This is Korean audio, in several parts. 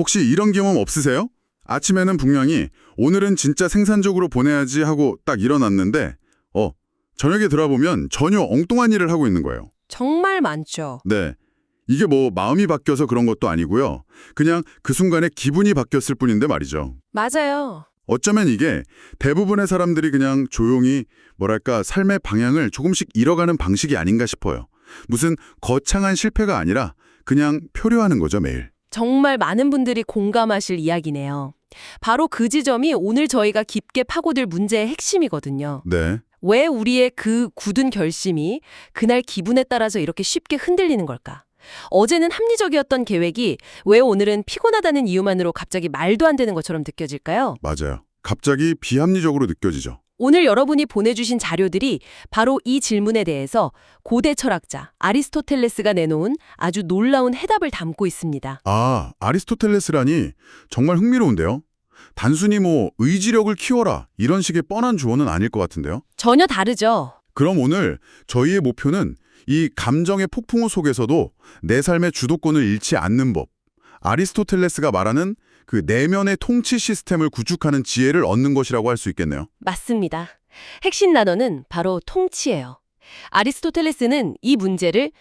혹시 이런 경험 없으세요? 아침에는 분명히 오늘은 진짜 생산적으로 보내야지 하고 딱 일어났는데 저녁에 들어보면 전혀 엉뚱한 일을 하고 있는 거예요. 정말 많죠. 네. 이게 뭐 마음이 바뀌어서 그런 것도 아니고요. 그냥 그 순간에 기분이 바뀌었을 뿐인데 말이죠. 맞아요. 어쩌면 이게 대부분의 사람들이 그냥 조용히 뭐랄까 삶의 방향을 조금씩 잃어가는 방식이 아닌가 싶어요. 무슨 거창한 실패가 아니라 그냥 표류하는 거죠, 매일. 정말 많은 분들이 공감하실 이야기네요. 바로 그 지점이 오늘 저희가 깊게 파고들 문제의 핵심이거든요. 네. 왜 우리의 그 굳은 결심이 그날 기분에 따라서 이렇게 쉽게 흔들리는 걸까? 어제는 합리적이었던 계획이 왜 오늘은 피곤하다는 이유만으로 갑자기 말도 안 되는 것처럼 느껴질까요? 맞아요. 갑자기 비합리적으로 느껴지죠. 오늘 여러분이 보내주신 자료들이 바로 이 질문에 대해서 고대 철학자 아리스토텔레스가 내놓은 아주 놀라운 해답을 담고 있습니다. 아, 아리스토텔레스라니 정말 흥미로운데요. 단순히 뭐 의지력을 키워라 이런 식의 뻔한 조언은 아닐 것 같은데요. 전혀 다르죠. 그럼 오늘 저희의 목표는 이 감정의 폭풍우 속에서도 내 삶의 주도권을 잃지 않는 법, 아리스토텔레스가 말하는 그 내면의 통치 시스템을 구축하는 지혜를 얻는 것이라고 할 수 있겠네요. 맞습니다. 핵심 단어는 바로 통치예요. 아리스토텔레스는 이 문제를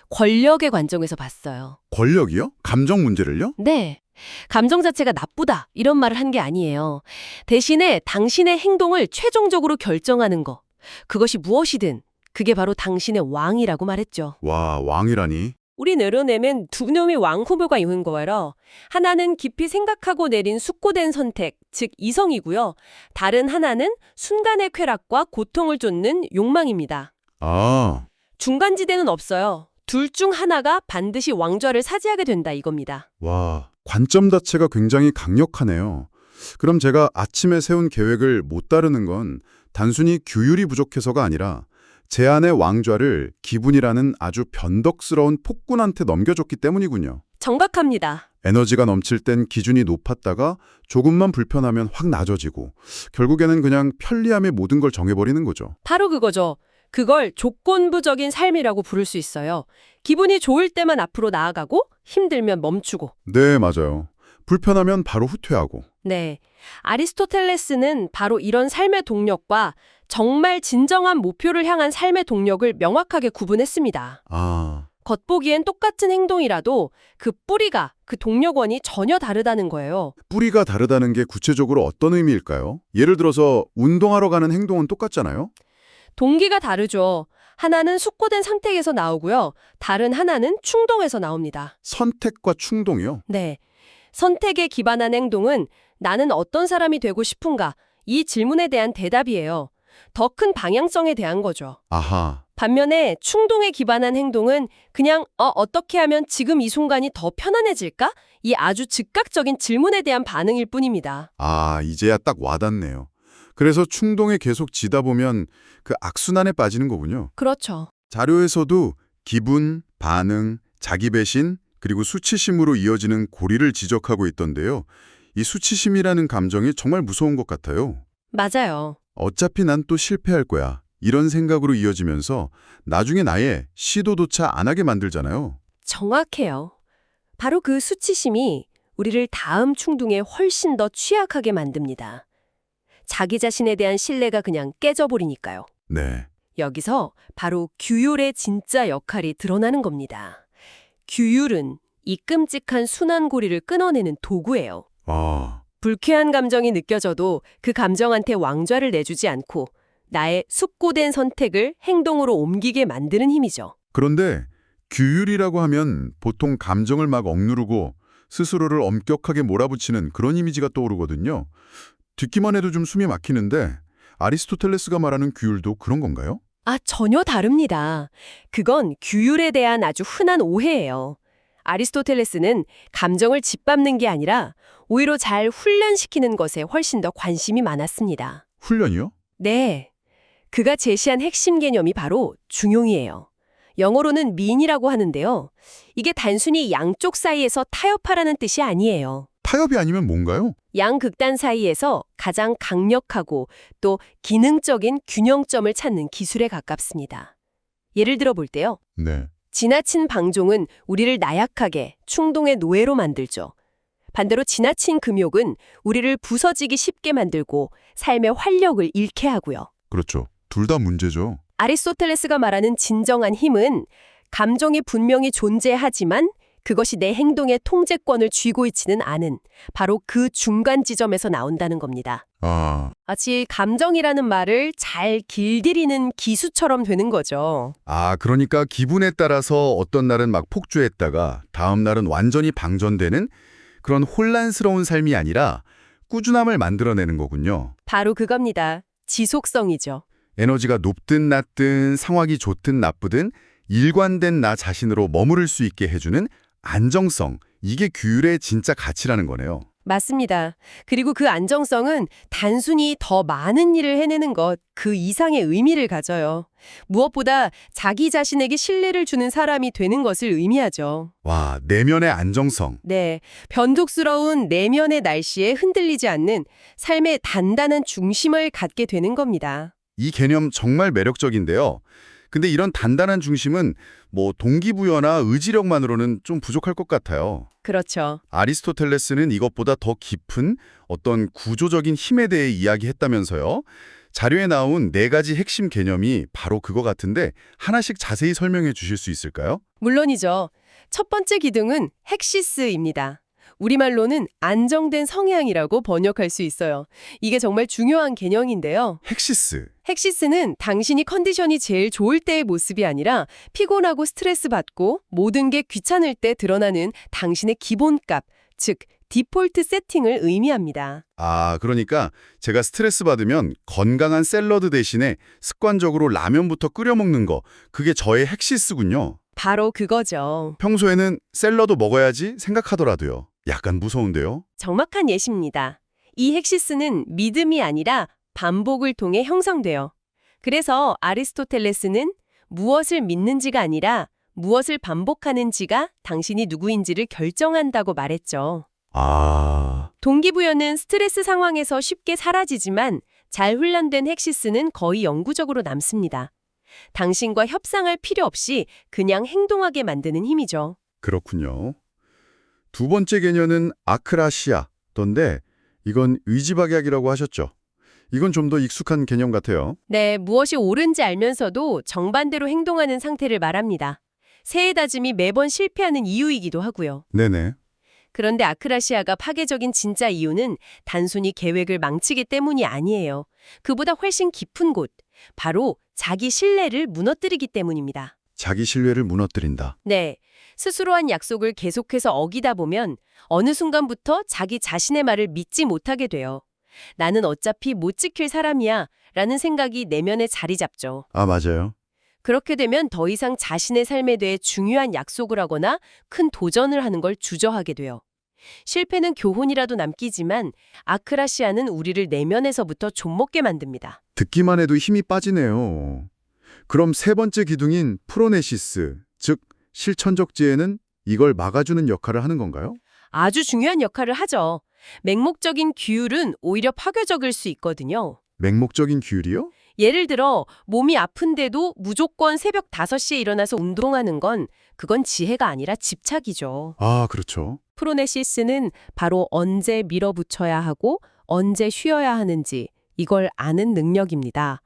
권력의 관점에서 봤어요. 권력이요? 감정 문제를요? 네. 감정 자체가 나쁘다 이런 말을 한 게 아니에요. 대신에 당신의 행동을 최종적으로 결정하는 거. 그것이 무엇이든 그게 바로 당신의 왕이라고 말했죠. 와, 왕이라니. 우리 내려내면 두 놈의 왕 후보가 있는 거예요. 하나는 깊이 생각하고 내린 숙고된 선택, 즉 이성이고요. 다른 하나는 순간의 쾌락과 고통을 쫓는 욕망입니다. 아, 중간지대는 없어요. 둘 중 하나가 반드시 왕좌를 차지하게 된다 이겁니다. 와, 관점 자체가 굉장히 강력하네요. 그럼 제가 아침에 세운 계획을 못 따르는 건 단순히 규율이 부족해서가 아니라 제 안의 왕좌를 기분이라는 아주 변덕스러운 폭군한테 넘겨줬기 때문이군요. 정확합니다. 에너지가 넘칠 땐 기준이 높았다가 조금만 불편하면 확 낮아지고 결국에는 그냥 편리함에 모든 걸 정해버리는 거죠. 바로 그거죠. 그걸 조건부적인 삶이라고 부를 수 있어요. 기분이 좋을 때만 앞으로 나아가고 힘들면 멈추고. 네, 맞아요. 불편하면 바로 후퇴하고. 네. 아리스토텔레스는 바로 이런 삶의 동력과 정말 진정한 목표를 향한 삶의 동력을 명확하게 구분했습니다. 아, 겉보기엔 똑같은 행동이라도 그 뿌리가, 그 동력원이 전혀 다르다는 거예요. 뿌리가 다르다는 게 구체적으로 어떤 의미일까요? 예를 들어서 운동하러 가는 행동은 똑같잖아요? 동기가 다르죠. 하나는 숙고된 상태에서 나오고요. 다른 하나는 충동에서 나옵니다. 선택과 충동이요? 네. 선택에 기반한 행동은 나는 어떤 사람이 되고 싶은가? 이 질문에 대한 대답이에요. 더 큰 방향성에 대한 거죠. 아하, 반면에 충동에 기반한 행동은 그냥 어떻게 하면 지금 이 순간이 더 편안해질까? 이 아주 즉각적인 질문에 대한 반응일 뿐입니다. 아, 이제야 딱 와닿네요. 그래서 충동에 계속 지다 보면 그 악순환에 빠지는 거군요. 그렇죠. 자료에서도 기분, 반응, 자기 배신, 그리고 수치심으로 이어지는 고리를 지적하고 있던데요. 이 수치심이라는 감정이 정말 무서운 것 같아요. 맞아요. 어차피 난 또 실패할 거야. 이런 생각으로 이어지면서 나중에 나의 시도조차 안 하게 만들잖아요. 정확해요. 바로 그 수치심이 우리를 다음 충동에 훨씬 더 취약하게 만듭니다. 자기 자신에 대한 신뢰가 그냥 깨져버리니까요. 네. 여기서 바로 규율의 진짜 역할이 드러나는 겁니다. 규율은 이 끔찍한 순환고리를 끊어내는 도구예요. 아, 불쾌한 감정이 느껴져도 그 감정한테 왕좌를 내주지 않고 나의 숙고된 선택을 행동으로 옮기게 만드는 힘이죠. 그런데 규율이라고 하면 보통 감정을 막 억누르고 스스로를 엄격하게 몰아붙이는 그런 이미지가 떠오르거든요. 듣기만 해도 좀 숨이 막히는데 아리스토텔레스가 말하는 규율도 그런 건가요? 전혀 다릅니다. 그건 규율에 대한 아주 흔한 오해예요. 아리스토텔레스는 감정을 짓밟는 게 아니라 오히려 잘 훈련시키는 것에 훨씬 더 관심이 많았습니다. 훈련이요? 네. 그가 제시한 핵심 개념이 바로 중용이에요. 영어로는 mean이라고 하는데요. 이게 단순히 양쪽 사이에서 타협하라는 뜻이 아니에요. 타협이 아니면 뭔가요? 양극단 사이에서 가장 강력하고 또 기능적인 균형점을 찾는 기술에 가깝습니다. 예를 들어 볼 때요. 네. 지나친 방종은 우리를 나약하게 충동의 노예로 만들죠. 반대로 지나친 금욕은 우리를 부서지기 쉽게 만들고 삶의 활력을 잃게 하고요. 그렇죠. 둘 다 문제죠. 아리스토텔레스가 말하는 진정한 힘은 감정이 분명히 존재하지만 그것이 내 행동의 통제권을 쥐고 있지는 않은 바로 그 중간 지점에서 나온다는 겁니다. 마치 감정이라는 말을 잘 길들이는 기수처럼 되는 거죠. 그러니까 기분에 따라서 어떤 날은 막 폭주했다가 다음 날은 완전히 방전되는 그런 혼란스러운 삶이 아니라 꾸준함을 만들어내는 거군요. 바로 그겁니다. 지속성이죠. 에너지가 높든 낮든 상황이 좋든 나쁘든 일관된 나 자신으로 머무를 수 있게 해주는 안정성, 이게 규율의 진짜 가치라는 거네요. 맞습니다. 그리고 그 안정성은 단순히 더 많은 일을 해내는 것, 그 이상의 의미를 가져요. 무엇보다 자기 자신에게 신뢰를 주는 사람이 되는 것을 의미하죠. 와, 내면의 안정성. 네, 변덕스러운 내면의 날씨에 흔들리지 않는 삶의 단단한 중심을 갖게 되는 겁니다. 이 개념 정말 매력적인데요. 근데 이런 단단한 중심은 동기부여나 의지력만으로는 좀 부족할 것 같아요. 그렇죠. 아리스토텔레스는 이것보다 더 깊은 어떤 구조적인 힘에 대해 이야기했다면서요. 자료에 나온 4가지 핵심 개념이 바로 그거 같은데 하나씩 자세히 설명해 주실 수 있을까요? 물론이죠. 첫 번째 기둥은 헥시스입니다. 우리말로는 안정된 성향이라고 번역할 수 있어요. 이게 정말 중요한 개념인데요. 헥시스. 헥시스는 당신이 컨디션이 제일 좋을 때의 모습이 아니라 피곤하고 스트레스 받고 모든 게 귀찮을 때 드러나는 당신의 기본값, 즉 디폴트 세팅을 의미합니다. 그러니까 제가 스트레스 받으면 건강한 샐러드 대신에 습관적으로 라면부터 끓여 먹는 거, 그게 저의 헥시스군요. 바로 그거죠. 평소에는 샐러드 먹어야지 생각하더라도요. 약간 무서운데요? 정확한 예시입니다. 이 헥시스는 믿음이 아니라 반복을 통해 형성돼요. 그래서 아리스토텔레스는 무엇을 믿는지가 아니라 무엇을 반복하는지가 당신이 누구인지를 결정한다고 말했죠. 동기부여는 스트레스 상황에서 쉽게 사라지지만 잘 훈련된 헥시스는 거의 영구적으로 남습니다. 당신과 협상할 필요 없이 그냥 행동하게 만드는 힘이죠. 그렇군요. 두 번째 개념은 아크라시아던데 이건 의지박약이라고 하셨죠. 이건 좀 더 익숙한 개념 같아요. 네, 무엇이 옳은지 알면서도 정반대로 행동하는 상태를 말합니다. 새해 다짐이 매번 실패하는 이유이기도 하고요. 네네. 그런데 아크라시아가 파괴적인 진짜 이유는 단순히 계획을 망치기 때문이 아니에요. 그보다 훨씬 깊은 곳, 바로 자기 신뢰를 무너뜨리기 때문입니다. 자기 신뢰를 무너뜨린다. 네, 스스로 한 약속을 계속해서 어기다 보면 어느 순간부터 자기 자신의 말을 믿지 못하게 돼요. 나는 어차피 못 지킬 사람이야 라는 생각이 내면에 자리 잡죠. 맞아요. 그렇게 되면 더 이상 자신의 삶에 대해 중요한 약속을 하거나 큰 도전을 하는 걸 주저하게 돼요. 실패는 교훈이라도 남기지만 아크라시아는 우리를 내면에서부터 좀먹게 만듭니다. 듣기만 해도 힘이 빠지네요. 그럼 세 번째 기둥인 프로네시스, 즉 실천적 지혜는 이걸 막아주는 역할을 하는 건가요? 아주 중요한 역할을 하죠. 맹목적인 규율은 오히려 파괴적일 수 있거든요. 맹목적인 규율이요? 예를 들어 몸이 아픈데도 무조건 새벽 5시에 일어나서 운동하는 그건 지혜가 아니라 집착이죠. 그렇죠. 프로네시스는 바로 언제 밀어붙여야 하고 언제 쉬어야 하는지 이걸 아는 능력입니다.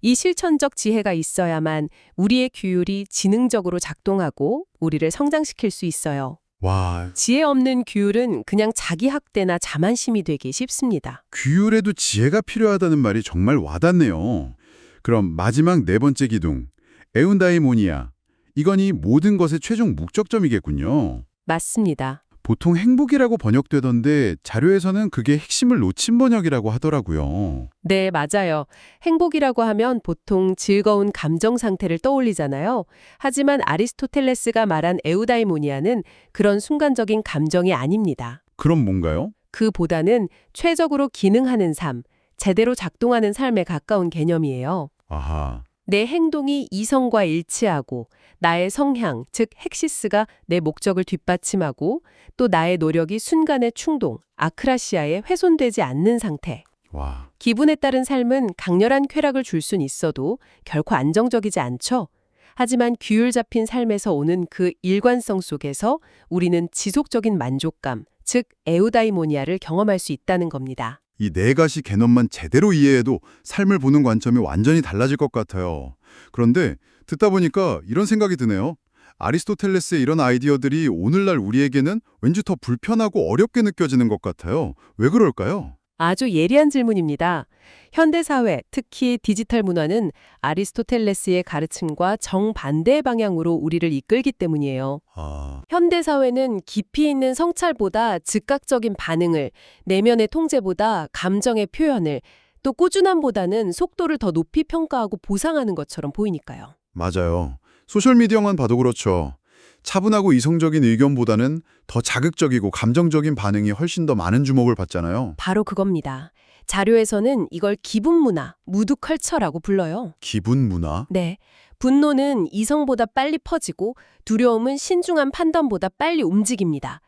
이 실천적 지혜가 있어야만 우리의 규율이 지능적으로 작동하고 우리를 성장시킬 수 있어요. 와, 지혜 없는 규율은 그냥 자기 학대나 자만심이 되기 쉽습니다. 규율에도 지혜가 필요하다는 말이 정말 와닿네요. 그럼 마지막 네 번째 기둥, 에운다이모니아. 이건 이 모든 것의 최종 목적점이겠군요. 맞습니다. 보통 행복이라고 번역되던데 자료에서는 그게 핵심을 놓친 번역이라고 하더라고요. 네, 맞아요. 행복이라고 하면 보통 즐거운 감정 상태를 떠올리잖아요. 하지만 아리스토텔레스가 말한 에우다이모니아는 그런 순간적인 감정이 아닙니다. 그럼 뭔가요? 그보다는 최적으로 기능하는 삶, 제대로 작동하는 삶에 가까운 개념이에요. 아하. 내 행동이 이성과 일치하고 나의 성향, 즉 헥시스가 내 목적을 뒷받침하고 또 나의 노력이 순간의 충동, 아크라시아에 훼손되지 않는 상태. 와. 기분에 따른 삶은 강렬한 쾌락을 줄 순 있어도 결코 안정적이지 않죠. 하지만 규율 잡힌 삶에서 오는 그 일관성 속에서 우리는 지속적인 만족감, 즉 에우다이모니아를 경험할 수 있다는 겁니다. 이 네 가지 개념만 제대로 이해해도 삶을 보는 관점이 완전히 달라질 것 같아요. 그런데 듣다 보니까 이런 생각이 드네요. 아리스토텔레스의 이런 아이디어들이 오늘날 우리에게는 왠지 더 불편하고 어렵게 느껴지는 것 같아요. 왜 그럴까요? 아주 예리한 질문입니다. 현대사회, 특히 디지털 문화는 아리스토텔레스의 가르침과 정반대의 방향으로 우리를 이끌기 때문이에요. 아, 현대사회는 깊이 있는 성찰보다 즉각적인 반응을, 내면의 통제보다 감정의 표현을, 또 꾸준함보다는 속도를 더 높이 평가하고 보상하는 것처럼 보이니까요. 맞아요. 소셜미디어만 봐도 그렇죠. 차분하고 이성적인 의견보다는 더 자극적이고 감정적인 반응이 훨씬 더 많은 주목을 받잖아요. 바로 그겁니다. 자료에서는 이걸 기분 문화, 무드 컬처라고 불러요. 기분 문화? 네. 분노는 이성보다 빨리 퍼지고 두려움은 신중한 판단보다 빨리 움직입니다.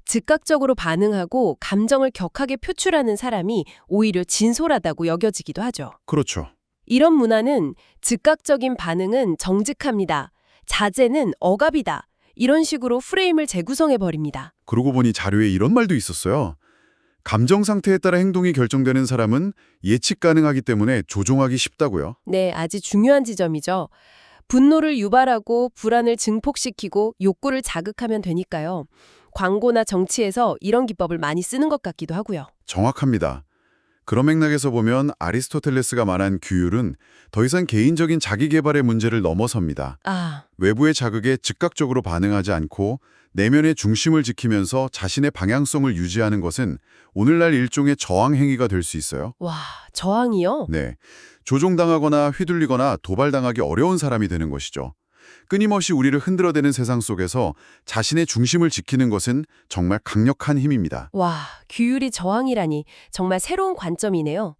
즉각적으로 반응하고 감정을 격하게 표출하는 사람이 오히려 진솔하다고 여겨지기도 하죠. 그렇죠. 이런 문화는 즉각적인 반응은 정직합니다. 자제는 억압이다. 이런 식으로 프레임을 재구성해버립니다. 그러고 보니 자료에 이런 말도 있었어요. 감정 상태에 따라 행동이 결정되는 사람은 예측 가능하기 때문에 조종하기 쉽다고요. 네, 아주 중요한 지점이죠. 분노를 유발하고 불안을 증폭시키고 욕구를 자극하면 되니까요. 광고나 정치에서 이런 기법을 많이 쓰는 것 같기도 하고요. 정확합니다. 그런 맥락에서 보면 아리스토텔레스가 말한 규율은 더 이상 개인적인 자기 개발의 문제를 넘어섭니다. 아, 외부의 자극에 즉각적으로 반응하지 않고 내면의 중심을 지키면서 자신의 방향성을 유지하는 것은 오늘날 일종의 저항 행위가 될 수 있어요. 와, 저항이요? 네, 조종당하거나 휘둘리거나 도발당하기 어려운 사람이 되는 것이죠. 끊임없이 우리를 흔들어대는 세상 속에서 자신의 중심을 지키는 것은 정말 강력한 힘입니다. 와, 규율이 저항이라니 정말 새로운 관점이네요.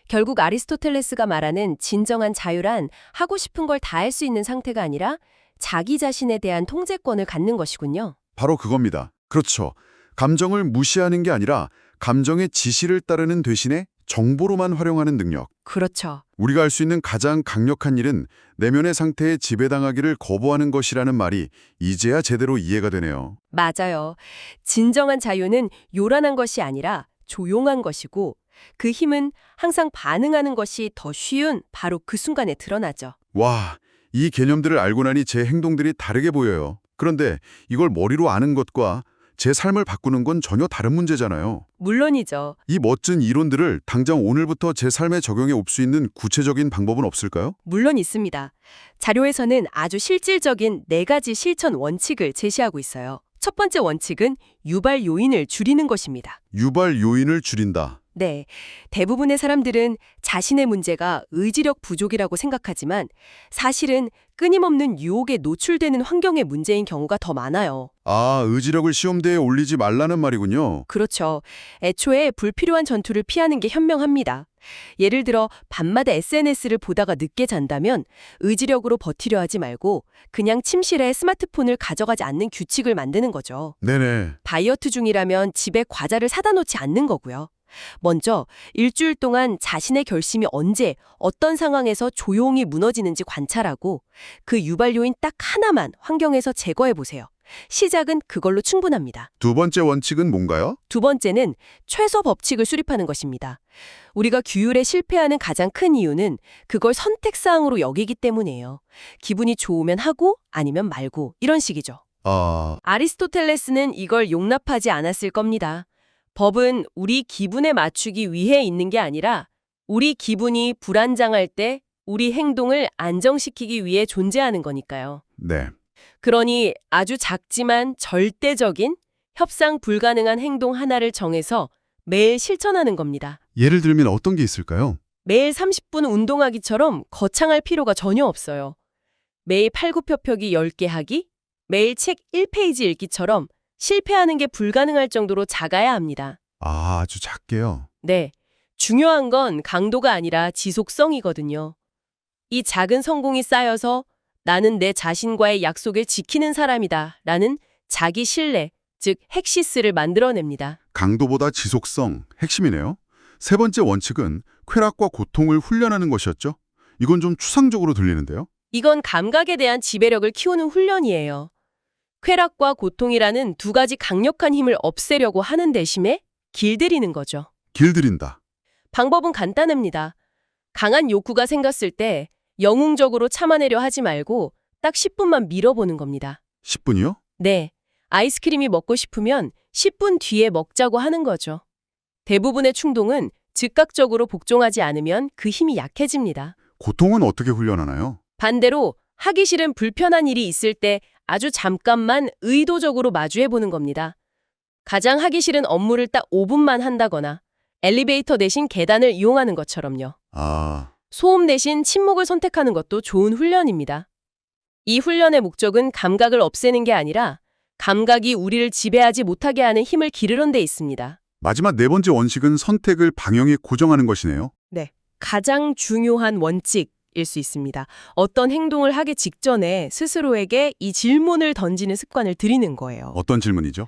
결국 아리스토텔레스가 말하는 진정한 자유란 하고 싶은 걸 다 할 수 있는 상태가 아니라 자기 자신에 대한 통제권을 갖는 것이군요. 바로 그겁니다. 그렇죠. 감정을 무시하는 게 아니라 감정의 지시를 따르는 대신에 정보로만 활용하는 능력. 그렇죠. 우리가 할 수 있는 가장 강력한 일은 내면의 상태에 지배당하기를 거부하는 것이라는 말이 이제야 제대로 이해가 되네요. 맞아요. 진정한 자유는 요란한 것이 아니라 조용한 것이고 그 힘은 항상 반응하는 것이 더 쉬운 바로 그 순간에 드러나죠. 와, 이 개념들을 알고 나니 제 행동들이 다르게 보여요. 그런데 이걸 머리로 아는 것과 제 삶을 바꾸는 건 전혀 다른 문제잖아요. 물론이죠. 이 멋진 이론들을 당장 오늘부터 제 삶에 적용해 올 수 있는 구체적인 방법은 없을까요? 물론 있습니다. 자료에서는 아주 실질적인 4가지 실천 원칙을 제시하고 있어요. 첫 번째 원칙은 유발 요인을 줄이는 것입니다. 유발 요인을 줄인다. 네, 대부분의 사람들은 자신의 문제가 의지력 부족이라고 생각하지만 사실은 끊임없는 유혹에 노출되는 환경의 문제인 경우가 더 많아요. 아, 의지력을 시험대에 올리지 말라는 말이군요. 그렇죠. 애초에 불필요한 전투를 피하는 게 현명합니다. 예를 들어 밤마다 SNS를 보다가 늦게 잔다면 의지력으로 버티려 하지 말고 그냥 침실에 스마트폰을 가져가지 않는 규칙을 만드는 거죠. 네네. 다이어트 중이라면 집에 과자를 사다 놓지 않는 거고요. 먼저 일주일 동안 자신의 결심이 언제 어떤 상황에서 조용히 무너지는지 관찰하고 그 유발 요인 딱 하나만 환경에서 제거해 보세요. 시작은 그걸로 충분합니다. 두 번째 원칙은 뭔가요? 두 번째는 최소 법칙을 수립하는 것입니다. 우리가 규율에 실패하는 가장 큰 이유는 그걸 선택사항으로 여기기 때문이에요. 기분이 좋으면 하고 아니면 말고 이런 식이죠. 아리스토텔레스는 이걸 용납하지 않았을 겁니다. 법은 우리 기분에 맞추기 위해 있는 게 아니라 우리 기분이 불안정할 때 우리 행동을 안정시키기 위해 존재하는 거니까요. 네. 그러니 아주 작지만 절대적인 협상 불가능한 행동 하나를 정해서 매일 실천하는 겁니다. 예를 들면 어떤 게 있을까요? 매일 30분 운동하기처럼 거창할 필요가 전혀 없어요. 매일 팔굽혀펴기 10개 하기, 매일 책 1페이지 읽기처럼 실패하는 게 불가능할 정도로 작아야 합니다. 아, 아주 작게요. 네, 중요한 건 강도가 아니라 지속성이거든요. 이 작은 성공이 쌓여서 나는 내 자신과의 약속을 지키는 사람이다 라는 자기 신뢰, 즉 헥시스를 만들어냅니다. 강도보다 지속성, 핵심이네요. 세 번째 원칙은 쾌락과 고통을 훈련하는 것이었죠. 이건 좀 추상적으로 들리는데요. 이건 감각에 대한 지배력을 키우는 훈련이에요. 쾌락과 고통이라는 두 가지 강력한 힘을 없애려고 하는 대신에 길들이는 거죠. 길들인다. 방법은 간단합니다. 강한 욕구가 생겼을 때 영웅적으로 참아내려 하지 말고 딱 10분만 밀어보는 겁니다. 10분이요? 네, 아이스크림이 먹고 싶으면 10분 뒤에 먹자고 하는 거죠. 대부분의 충동은 즉각적으로 복종하지 않으면 그 힘이 약해집니다. 고통은 어떻게 훈련하나요? 반대로 하기 싫은 불편한 일이 있을 때 아주 잠깐만 의도적으로 마주해보는 겁니다. 가장 하기 싫은 업무를 딱 5분만 한다거나 엘리베이터 대신 계단을 이용하는 것처럼요. 아, 소음 대신 침묵을 선택하는 것도 좋은 훈련입니다. 이 훈련의 목적은 감각을 없애는 게 아니라 감각이 우리를 지배하지 못하게 하는 힘을 기르는 데 있습니다. 마지막 네 번째 원칙은 선택을 방향에 고정하는 것이네요. 네, 가장 중요한 원칙일 수 있습니다. 어떤 행동을 하기 직전에 스스로에게 이 질문을 던지는 습관을 들이는 거예요. 어떤 질문이죠?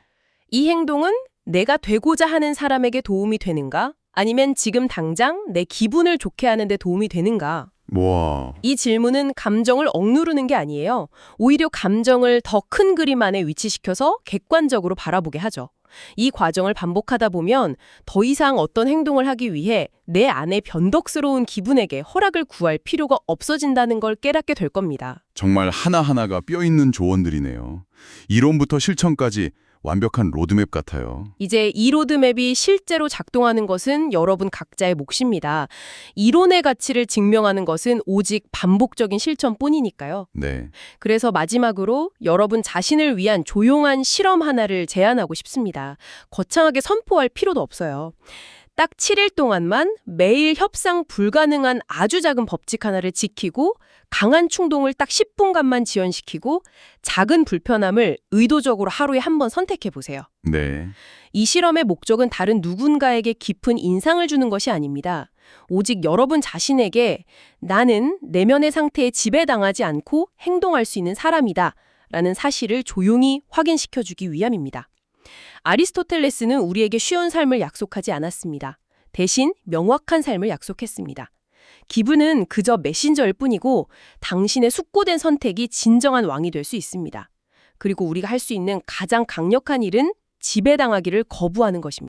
이 행동은 내가 되고자 하는 사람에게 도움이 되는가? 아니면 지금 당장 내 기분을 좋게 하는 데 도움이 되는가? 뭐, 이 질문은 감정을 억누르는 게 아니에요. 오히려 감정을 더 큰 그림 안에 위치시켜서 객관적으로 바라보게 하죠. 이 과정을 반복하다 보면 더 이상 어떤 행동을 하기 위해 내 안에 변덕스러운 기분에게 허락을 구할 필요가 없어진다는 걸 깨닫게 될 겁니다. 정말 하나하나가 뼈있는 조언들이네요. 이론부터 실천까지 완벽한 로드맵 같아요. 이제 이 로드맵이 실제로 작동하는 것은 여러분 각자의 몫입니다. 이론의 가치를 증명하는 것은 오직 반복적인 실천뿐이니까요. 네. 그래서 마지막으로 여러분 자신을 위한 조용한 실험 하나를 제안하고 싶습니다. 거창하게 선포할 필요도 없어요. 딱 7일 동안만 매일 협상 불가능한 아주 작은 법칙 하나를 지키고 강한 충동을 딱 10분간만 지연시키고 작은 불편함을 의도적으로 하루에 한 번 선택해 보세요. 네. 이 실험의 목적은 다른 누군가에게 깊은 인상을 주는 것이 아닙니다. 오직 여러분 자신에게 나는 내면의 상태에 지배당하지 않고 행동할 수 있는 사람이다 라는 사실을 조용히 확인시켜주기 위함입니다. 아리스토텔레스는 우리에게 쉬운 삶을 약속하지 않았습니다. 대신 명확한 삶을 약속했습니다. 기분은 그저 메신저일 뿐이고 당신의 숙고된 선택이 진정한 왕이 될 수 있습니다. 그리고 우리가 할 수 있는 가장 강력한 일은 지배당하기를 거부하는 것입니다.